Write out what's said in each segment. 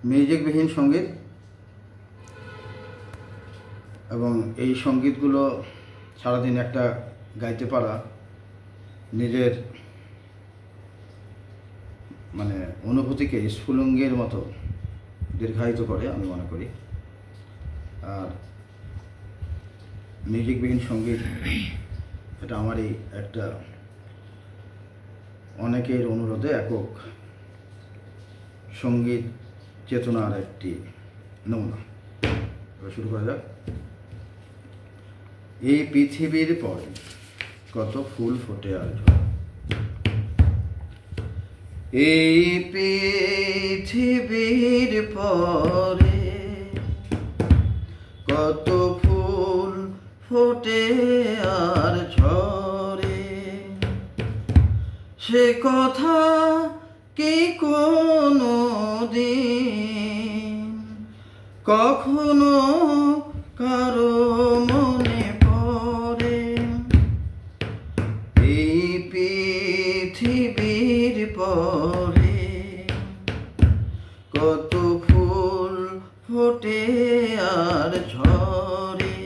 মিউজিকবিহীন সঙ্গীত এবং এই সঙ্গীতগুলো সারাদিন একটা গাইতে পারা নিজের মানে অনুভূতিকে স্ফুলিঙ্গের মতো দীর্ঘায়িত করে আমি মনে করি। আর মিউজিকবিহীন সঙ্গীত এটা আমারই একটা অনেকের অনুরোধে একক সঙ্গীত চেতনার একটি নমুনা। এবার শুরু করা যাক। এই পৃথিবীর পরে কত ফুল ফোটে আর এই পৃথিবীর পরে কত ফুল ফোটে আর ঝরে, সে কথা কি কোনো দিন কখনো কারো মনে পড়ে? এই পৃথিবীর পরে কত ফুল ফোটে আর ঝরে,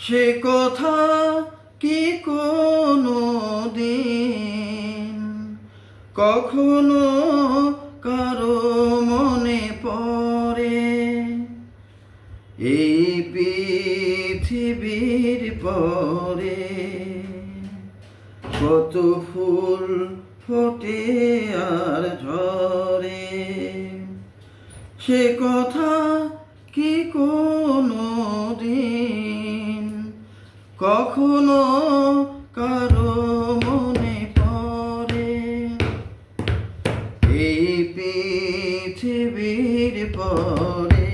সে কথা কি কোনো দিন কখনো কারো মনে পড়ে? এই পৃথিবীর পরে কত ফুল ফোটে আর ঝরে, সে কথা কি কোনো দিন কখনো কারো মনে পড়ে? এই পৃথিবীর পরে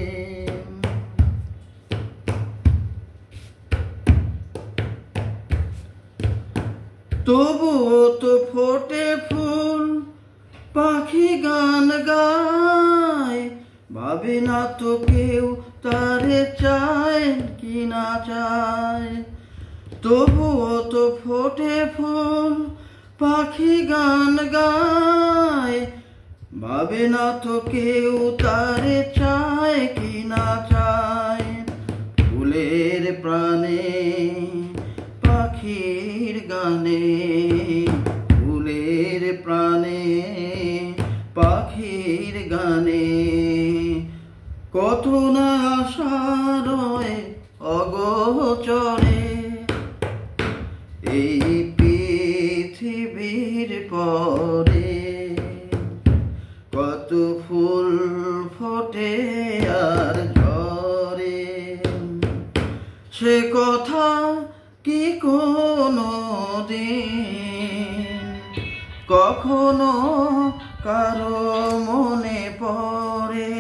তবুও তো ফোটে ফুল, পাখি গান গায়, ভাবে না তো কেউ তারে চায় কি না চায়। তবুও তো ফোটে ফুল, পাখি গান গায়, ভাবে না তো কেউ তারে চায় কি না চায়। ফুলের প্রাণে পাখির গানে, ফুলের প্রাণে পাখির গানে, কত না আশা রয় অগোচরে। এই পৃথিবীর পরে কত ফুল ফোটে আর ঝরে, সে কথা কি কোনো দিন কখনো কারো মনে পড়ে?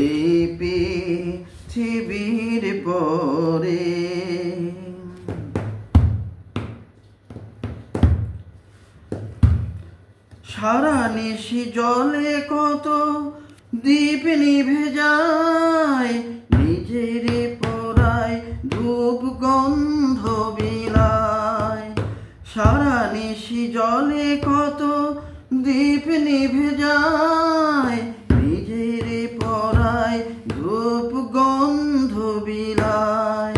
এই পৃথিবীর পরে সারা নিশি জলে কত দ্বীপ নিভে যায়, নিজের পোড়ায় ধূপ গন্ধ বিলায়। সারা নিশি জলে কত দ্বীপ নিভে যায়, নিজের পোড়ায় ধূপ গন্ধ বিলায়।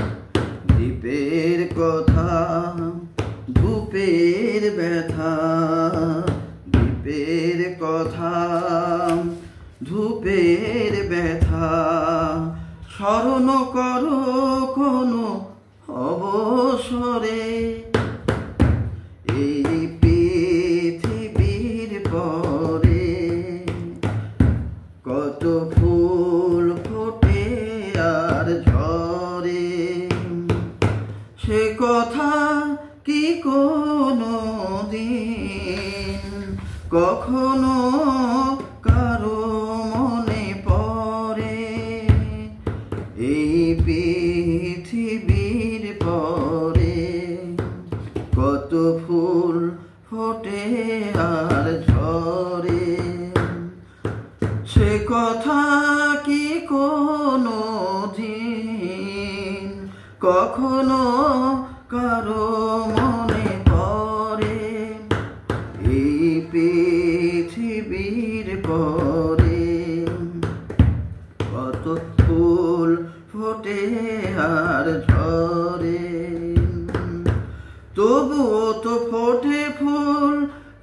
দ্বীপের কথা ধূপের ব্যথা, দ্বীপের কথা ধূপের ব্যথা, স্মরণ করো কোনো অবসরে। এই পৃথিবীর পরে কত ফুল ফোটে আর ঝরে, সে কথা কি কোনো দিন কখনো কারো মনে পড়ে? এই পৃথিবীর পরে কত ফুল ফোটে আর ঝরে, সে কথা কি কোনো দিন কখনো কারো মনে পড়ে? এই পৃথিবীর পরে কত ফুল ফোটে আর ঝরে, তবুও তো ফোটে ফুল,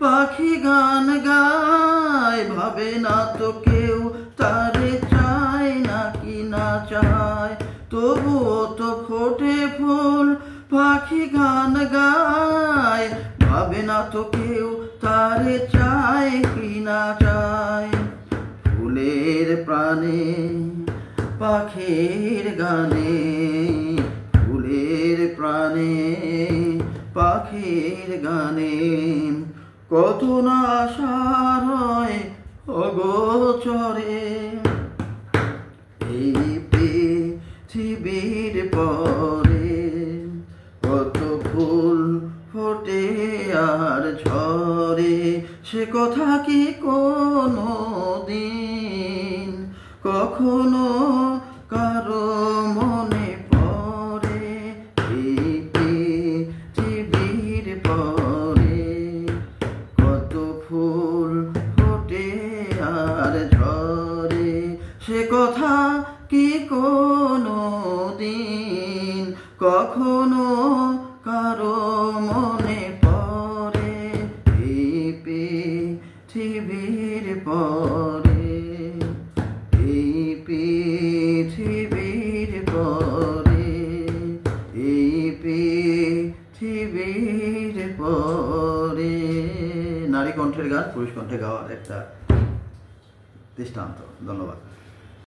পাখি গান গায়, ভাবে না তো কেউ তারে চায় নাকি না চায়। তবুও তো ফোটে ফুল, পাখি গান গায়, ভাবে না তো কেউ তারে চায় কি না চায়। ফুলের প্রাণে পাখির গানে, ফুলের প্রাণে পাখির গানে, কত না আশা রয় অগোচরে। এই পৃথিবীর পরে কত ফুল ফোটে আর ঝরে, সে কথা কি কোনো দিন কখনো কারো মনে পড়ে। এই পৃথিবীর পরে কত ফুল ফোটে আর ঝরে, সে কথা কি কোনো দিন কখনো কারো মনে পড়ে। এই পৃথিবীর পরে, এই পৃথিবীর পরে, এই পৃথিবীর পরে। নারী কণ্ঠের গান পুরুষ কণ্ঠে গাওয়ার একটা দৃষ্টান্ত। ধন্যবাদ।